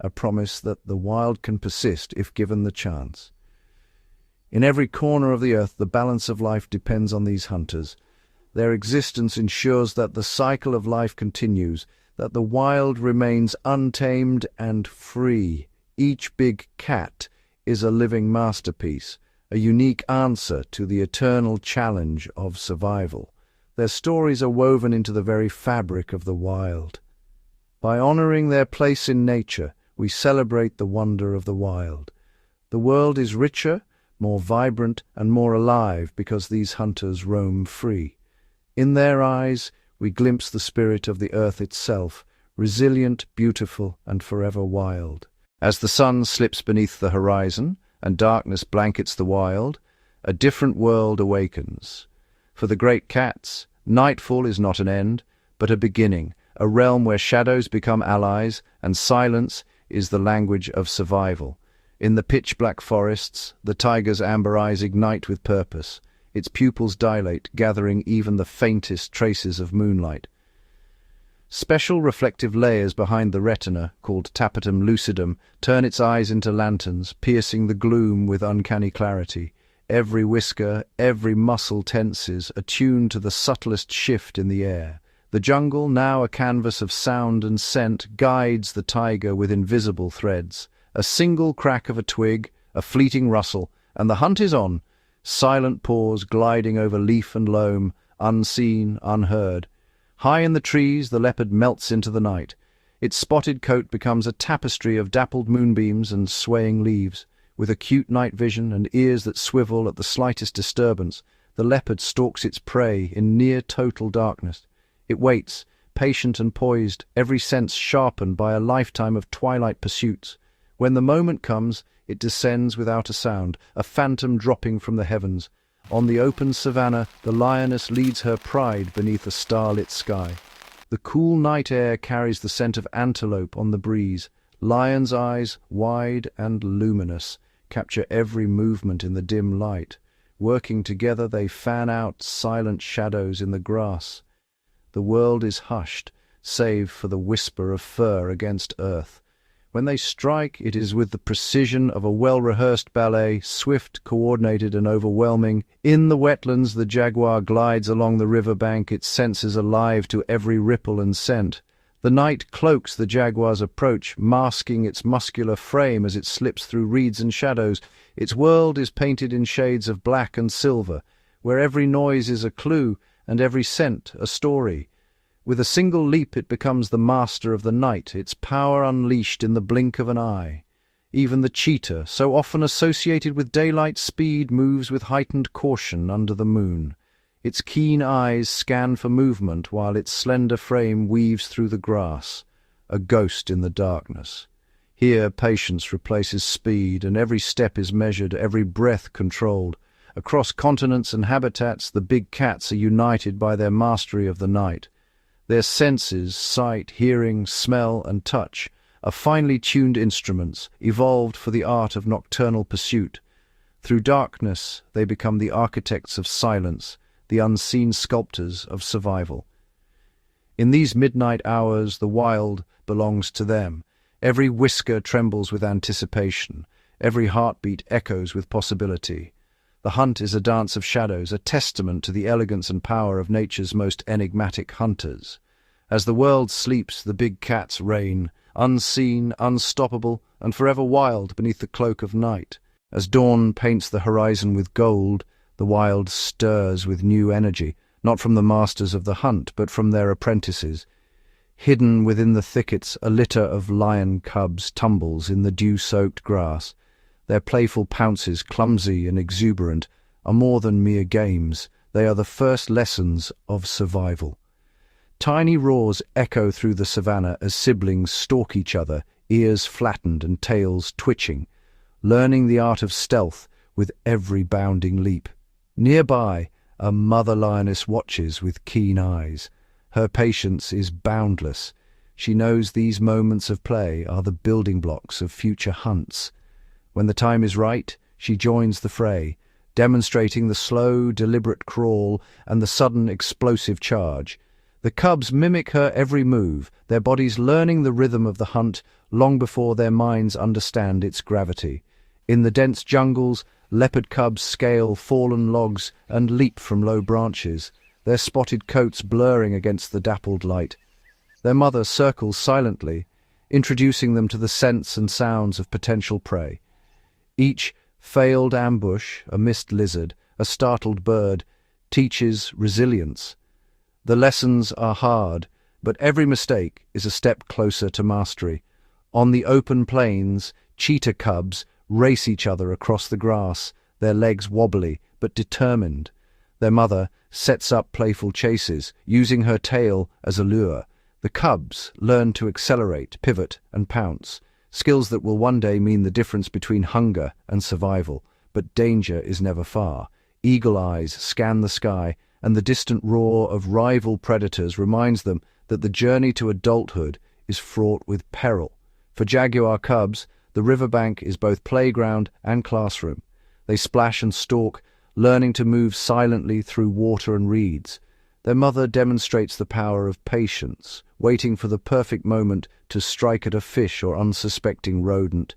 a promise that the wild can persist if given the chance. In every corner of the earth, the balance of life depends on these hunters. Their existence ensures that the cycle of life continues, that the wild remains untamed and free. Each big cat is a living masterpiece, a unique answer to the eternal challenge of survival. Their stories are woven into the very fabric of the wild. By honoring their place in nature, we celebrate the wonder of the wild. The world is richer, more vibrant, and more alive because these hunters roam free. In their eyes, we glimpse the spirit of the earth itself, resilient, beautiful, and forever wild. As the sun slips beneath the horizon and darkness blankets the wild, a different world awakens. For the great cats, nightfall is not an end, but a beginning, a realm where shadows become allies and silence is the language of survival. In the pitch-black forests, the tiger's amber eyes ignite with purpose. Its pupils dilate, gathering even the faintest traces of moonlight. Special reflective layers behind the retina, called tapetum lucidum, turn its eyes into lanterns, piercing the gloom with uncanny clarity. Every whisker, every muscle tenses, attuned to the subtlest shift in the air. The jungle, now a canvas of sound and scent, guides the tiger with invisible threads. A single crack of a twig, a fleeting rustle, and the hunt is on. Silent paws gliding over leaf and loam, unseen, unheard. High in the trees, the leopard melts into the night. Its spotted coat becomes a tapestry of dappled moonbeams and swaying leaves. With acute night vision and ears that swivel at the slightest disturbance, the leopard stalks its prey in near total darkness. It waits, patient and poised, every sense sharpened by a lifetime of twilight pursuits. When the moment comes, it descends without a sound, a phantom dropping from the heavens. On the open savanna, the lioness leads her pride beneath a starlit sky. The cool night air carries the scent of antelope on the breeze. Lion's eyes, wide and luminous, capture every movement in the dim light. Working together, they fan out silent shadows in the grass. The world is hushed, save for the whisper of fur against earth. When they strike, it is with the precision of a well-rehearsed ballet, swift, coordinated, and overwhelming. In the wetlands, the jaguar glides along the riverbank, its senses alive to every ripple and scent. The night cloaks the jaguar's approach, masking its muscular frame as it slips through reeds and shadows. Its world is painted in shades of black and silver, where every noise is a clue and every scent a story. With a single leap it becomes the master of the night, its power unleashed in the blink of an eye. Even the cheetah, so often associated with daylight speed, moves with heightened caution under the moon. Its keen eyes scan for movement while its slender frame weaves through the grass, a ghost in the darkness. Here patience replaces speed, and every step is measured, every breath controlled. Across continents and habitats, the big cats are united by their mastery of the night. Their senses, sight, hearing, smell, and touch, are finely tuned instruments, evolved for the art of nocturnal pursuit. Through darkness, they become the architects of silence, the unseen sculptors of survival. In these midnight hours, the wild belongs to them. Every whisker trembles with anticipation. Every heartbeat echoes with possibility. The hunt is a dance of shadows, a testament to the elegance and power of nature's most enigmatic hunters. As the world sleeps, the big cats reign, unseen, unstoppable, and forever wild beneath the cloak of night. As dawn paints the horizon with gold, the wild stirs with new energy, not from the masters of the hunt, but from their apprentices. Hidden within the thickets, a litter of lion cubs tumbles in the dew-soaked grass. Their playful pounces, clumsy and exuberant, are more than mere games. They are the first lessons of survival. Tiny roars echo through the savanna as siblings stalk each other, ears flattened and tails twitching, learning the art of stealth with every bounding leap. Nearby, a mother lioness watches with keen eyes. Her patience is boundless. She knows these moments of play are the building blocks of future hunts. When the time is right, she joins the fray, demonstrating the slow, deliberate crawl and the sudden, explosive charge. The cubs mimic her every move, their bodies learning the rhythm of the hunt long before their minds understand its gravity. In the dense jungles, leopard cubs scale fallen logs and leap from low branches, their spotted coats blurring against the dappled light. Their mother circles silently, introducing them to the scents and sounds of potential prey. Each failed ambush, a missed lizard, a startled bird, teaches resilience. The lessons are hard, but every mistake is a step closer to mastery. On the open plains, cheetah cubs race each other across the grass, their legs wobbly but determined. Their mother sets up playful chases, using her tail as a lure. The cubs learn to accelerate, pivot, and pounce, skills that will one day mean the difference between hunger and survival. But danger is never far. Eagle eyes scan the sky, and the distant roar of rival predators reminds them that the journey to adulthood is fraught with peril. For jaguar cubs, the riverbank is both playground and classroom. They splash and stalk, learning to move silently through water and reeds. Their mother demonstrates the power of patience, waiting for the perfect moment to strike at a fish or unsuspecting rodent.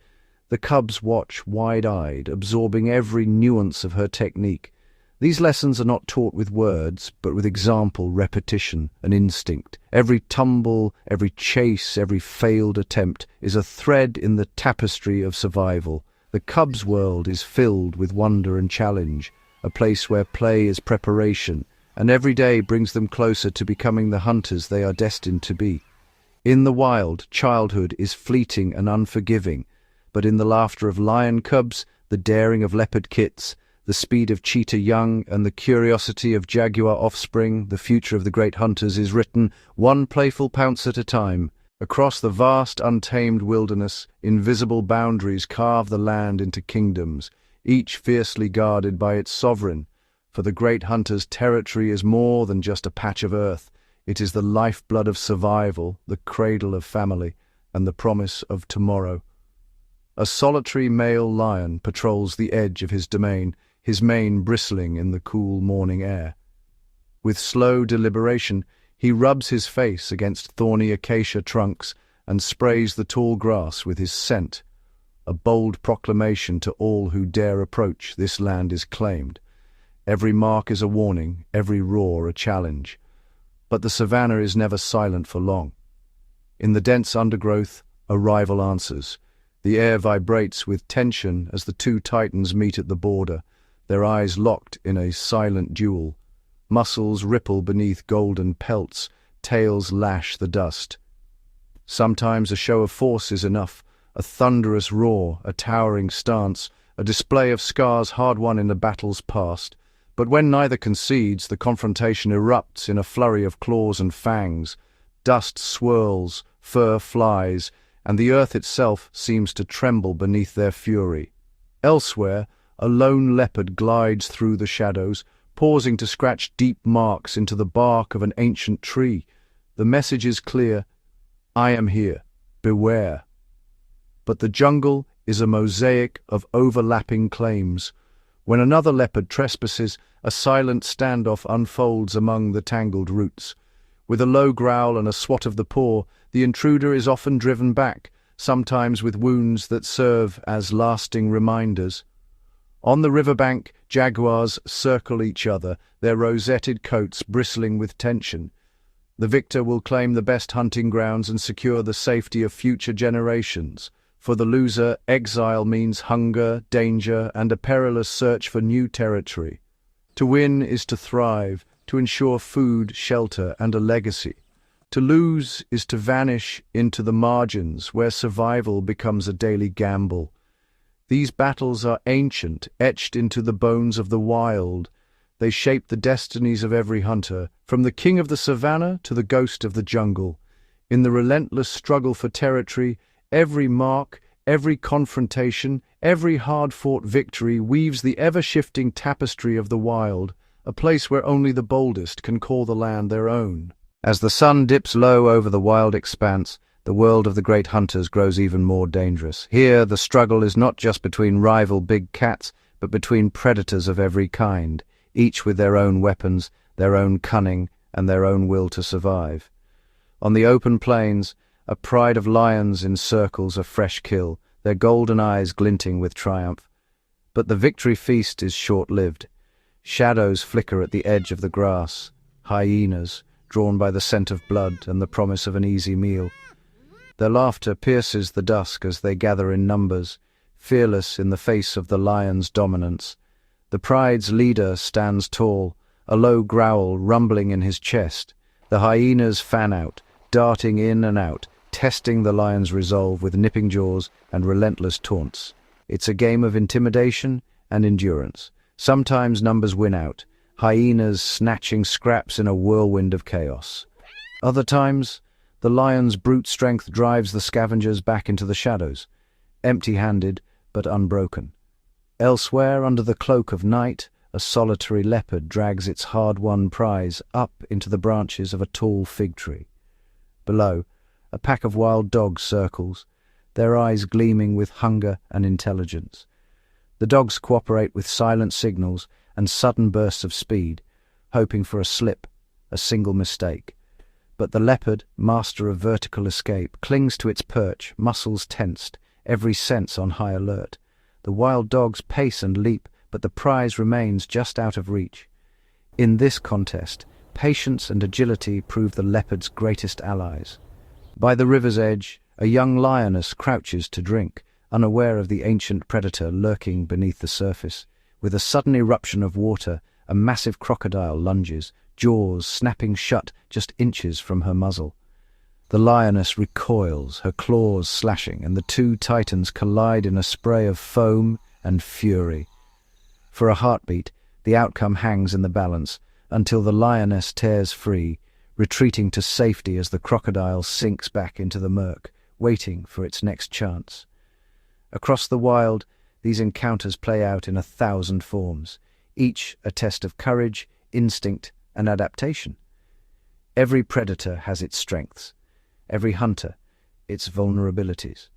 The cubs watch wide-eyed, absorbing every nuance of her technique. These lessons are not taught with words, but with example, repetition, and instinct. Every tumble, every chase, every failed attempt is a thread in the tapestry of survival. The cubs' world is filled with wonder and challenge, a place where play is preparation, and every day brings them closer to becoming the hunters they are destined to be. In the wild, childhood is fleeting and unforgiving, but in the laughter of lion cubs, the daring of leopard kits, the speed of cheetah young and the curiosity of jaguar offspring, the future of the great hunters is written one playful pounce at a time. Across the vast, untamed wilderness, invisible boundaries carve the land into kingdoms, each fiercely guarded by its sovereign. For the great hunter's territory is more than just a patch of earth. It is the lifeblood of survival, the cradle of family, and the promise of tomorrow. A solitary male lion patrols the edge of his domain, his mane bristling in the cool morning air. With slow deliberation, he rubs his face against thorny acacia trunks and sprays the tall grass with his scent. A bold proclamation to all who dare approach, this land is claimed. Every mark is a warning, every roar a challenge. But the savanna is never silent for long. In the dense undergrowth, a rival answers. The air vibrates with tension as the two titans meet at the border, their eyes locked in a silent duel. Muscles ripple beneath golden pelts, tails lash the dust. Sometimes a show of force is enough, a thunderous roar, a towering stance, a display of scars hard won in the battles past. But when neither concedes, the confrontation erupts in a flurry of claws and fangs. Dust swirls, fur flies, and the earth itself seems to tremble beneath their fury. Elsewhere, a lone leopard glides through the shadows, pausing to scratch deep marks into the bark of an ancient tree. The message is clear: I am here, beware. But the jungle is a mosaic of overlapping claims. When another leopard trespasses, a silent standoff unfolds among the tangled roots. With a low growl and a swat of the paw, the intruder is often driven back, sometimes with wounds that serve as lasting reminders. On the riverbank, jaguars circle each other, their rosetted coats bristling with tension. The victor will claim the best hunting grounds and secure the safety of future generations. For the loser, exile means hunger, danger, and a perilous search for new territory. To win is to thrive, to ensure food, shelter, and a legacy. To lose is to vanish into the margins, where survival becomes a daily gamble. These battles are ancient, etched into the bones of the wild. They shape the destinies of every hunter, from the king of the savanna to the ghost of the jungle. In the relentless struggle for territory, every mark, every confrontation, every hard-fought victory weaves the ever-shifting tapestry of the wild, a place where only the boldest can call the land their own. As the sun dips low over the wild expanse, the world of the great hunters grows even more dangerous. Here, the struggle is not just between rival big cats, but between predators of every kind, each with their own weapons, their own cunning, and their own will to survive. On the open plains, a pride of lions encircles a fresh kill, their golden eyes glinting with triumph. But the victory feast is short-lived. Shadows flicker at the edge of the grass, hyenas, drawn by the scent of blood and the promise of an easy meal. Their laughter pierces the dusk as they gather in numbers, fearless in the face of the lion's dominance. The pride's leader stands tall, a low growl rumbling in his chest. The hyenas fan out, darting in and out, testing the lion's resolve with nipping jaws and relentless taunts. It's a game of intimidation and endurance. Sometimes numbers win out, hyenas snatching scraps in a whirlwind of chaos. Other times, the lion's brute strength drives the scavengers back into the shadows, empty-handed but unbroken. Elsewhere, under the cloak of night, a solitary leopard drags its hard-won prize up into the branches of a tall fig tree. Below, a pack of wild dogs circles, their eyes gleaming with hunger and intelligence. The dogs cooperate with silent signals and sudden bursts of speed, hoping for a slip, a single mistake. But the leopard, master of vertical escape, clings to its perch, muscles tensed, every sense on high alert. The wild dogs pace and leap, but the prize remains just out of reach. In this contest, patience and agility prove the leopard's greatest allies. By the river's edge, a young lioness crouches to drink, unaware of the ancient predator lurking beneath the surface. With a sudden eruption of water, a massive crocodile lunges, jaws snapping shut just inches from her muzzle. The lioness recoils, her claws slashing, and the two titans collide in a spray of foam and fury. For a heartbeat, the outcome hangs in the balance until the lioness tears free, retreating to safety as the crocodile sinks back into the murk, waiting for its next chance. Across the wild, these encounters play out in 1,000 forms, each a test of courage, instinct, and adaptation. Every predator has its strengths, every hunter its vulnerabilities.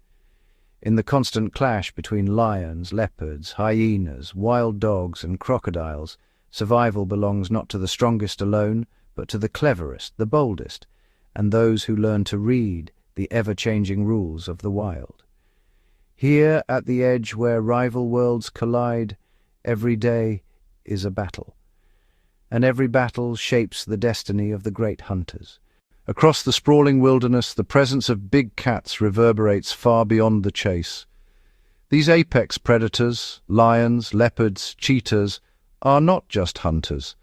In the constant clash between lions, leopards, hyenas, wild dogs, and crocodiles, survival belongs not to the strongest alone, but to the cleverest, the boldest, and those who learn to read the ever-changing rules of the wild. Here, at the edge where rival worlds collide, every day is a battle, and every battle shapes the destiny of the great hunters. Across the sprawling wilderness, the presence of big cats reverberates far beyond the chase. These apex predators, lions, leopards, cheetahs, are not just hunters.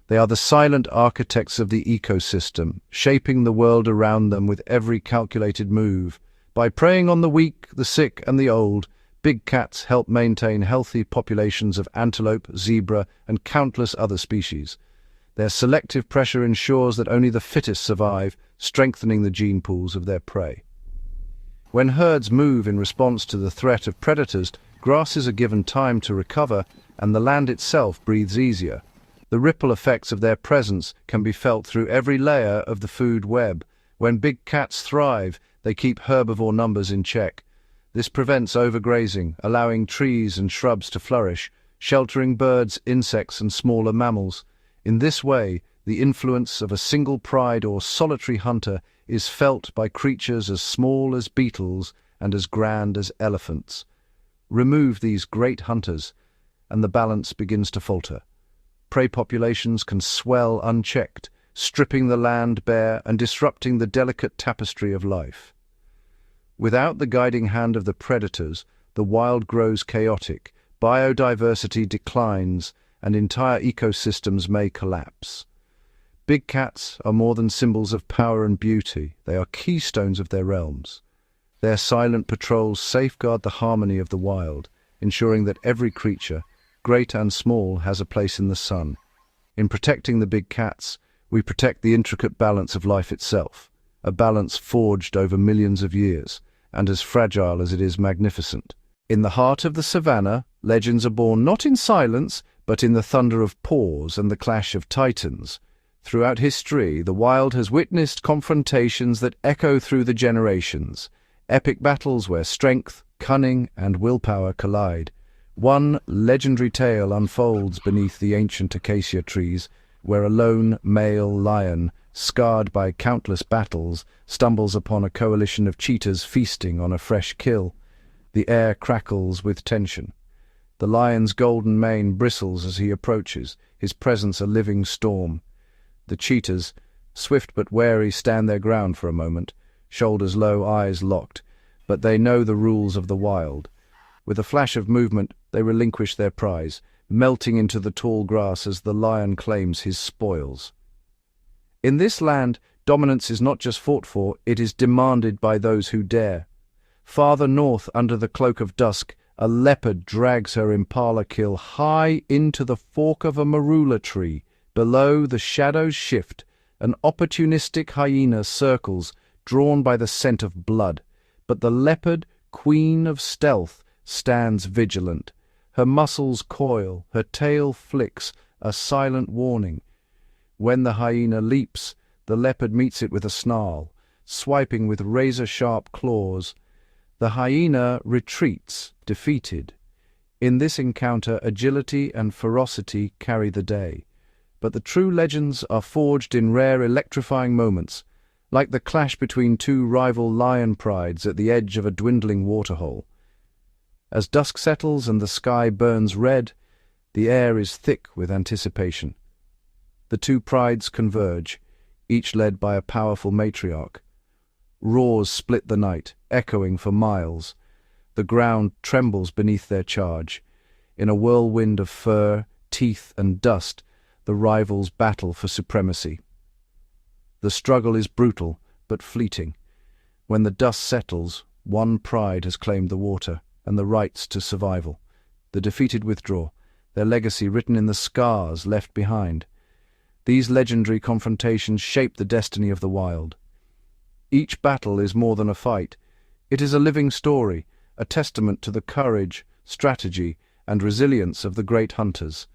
They are the silent architects of the ecosystem, shaping the world around them with every calculated move. By preying on the weak, the sick, and the old, big cats help maintain healthy populations of antelope, zebra, and countless other species. Their selective pressure ensures that only the fittest survive, strengthening the gene pools of their prey. When herds move in response to the threat of predators, grasses are given time to recover, and the land itself breathes easier. The ripple effects of their presence can be felt through every layer of the food web. When big cats thrive, they keep herbivore numbers in check. This prevents overgrazing, allowing trees and shrubs to flourish, sheltering birds, insects, and smaller mammals. In this way, the influence of a single pride or solitary hunter is felt by creatures as small as beetles and as grand as elephants. Remove these great hunters, and the balance begins to falter. Prey populations can swell unchecked, stripping the land bare and disrupting the delicate tapestry of life. Without the guiding hand of the predators, the wild grows chaotic, biodiversity declines, and entire ecosystems may collapse. Big cats are more than symbols of power and beauty. They are keystones of their realms. Their silent patrols safeguard the harmony of the wild, ensuring that every creature, great and small, has a place in the sun. In protecting the big cats, we protect the intricate balance of life itself, a balance forged over millions of years, and as fragile as it is magnificent. In the heart of the savanna, legends are born not in silence, but in the thunder of paws and the clash of titans. Throughout history, the wild has witnessed confrontations that echo through the generations, epic battles where strength, cunning, and willpower collide. One legendary tale unfolds beneath the ancient acacia trees, where a lone male lion, scarred by countless battles, stumbles upon a coalition of cheetahs feasting on a fresh kill. The air crackles with tension. The lion's golden mane bristles as he approaches, his presence a living storm. The cheetahs, swift but wary, stand their ground for a moment, shoulders low, eyes locked, but they know the rules of the wild. With a flash of movement, they relinquish their prize, melting into the tall grass as the lion claims his spoils. In this land, dominance is not just fought for, it is demanded by those who dare. Farther north, under the cloak of dusk, a leopard drags her impala kill high into the fork of a marula tree. Below, the shadows shift. An opportunistic hyena circles, drawn by the scent of blood. But the leopard, queen of stealth, stands vigilant. Her muscles coil, her tail flicks, a silent warning. When the hyena leaps, the leopard meets it with a snarl, swiping with razor-sharp claws. The hyena retreats, defeated. In this encounter, agility and ferocity carry the day. But the true legends are forged in rare, electrifying moments, like the clash between two rival lion prides at the edge of a dwindling waterhole. As dusk settles and the sky burns red, the air is thick with anticipation. The two prides converge, each led by a powerful matriarch. Roars split the night, echoing for miles. The ground trembles beneath their charge. In a whirlwind of fur, teeth, and dust, the rivals battle for supremacy. The struggle is brutal, but fleeting. When the dust settles, one pride has claimed the water and the rights to survival. The defeated withdraw, their legacy written in the scars left behind. These legendary confrontations shape the destiny of the wild. Each battle is more than a fight. It is a living story, a testament to the courage, strategy, and resilience of the great hunters.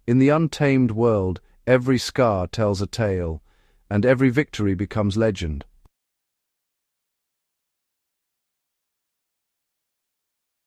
In the untamed world, every scar tells a tale, and every victory becomes legend.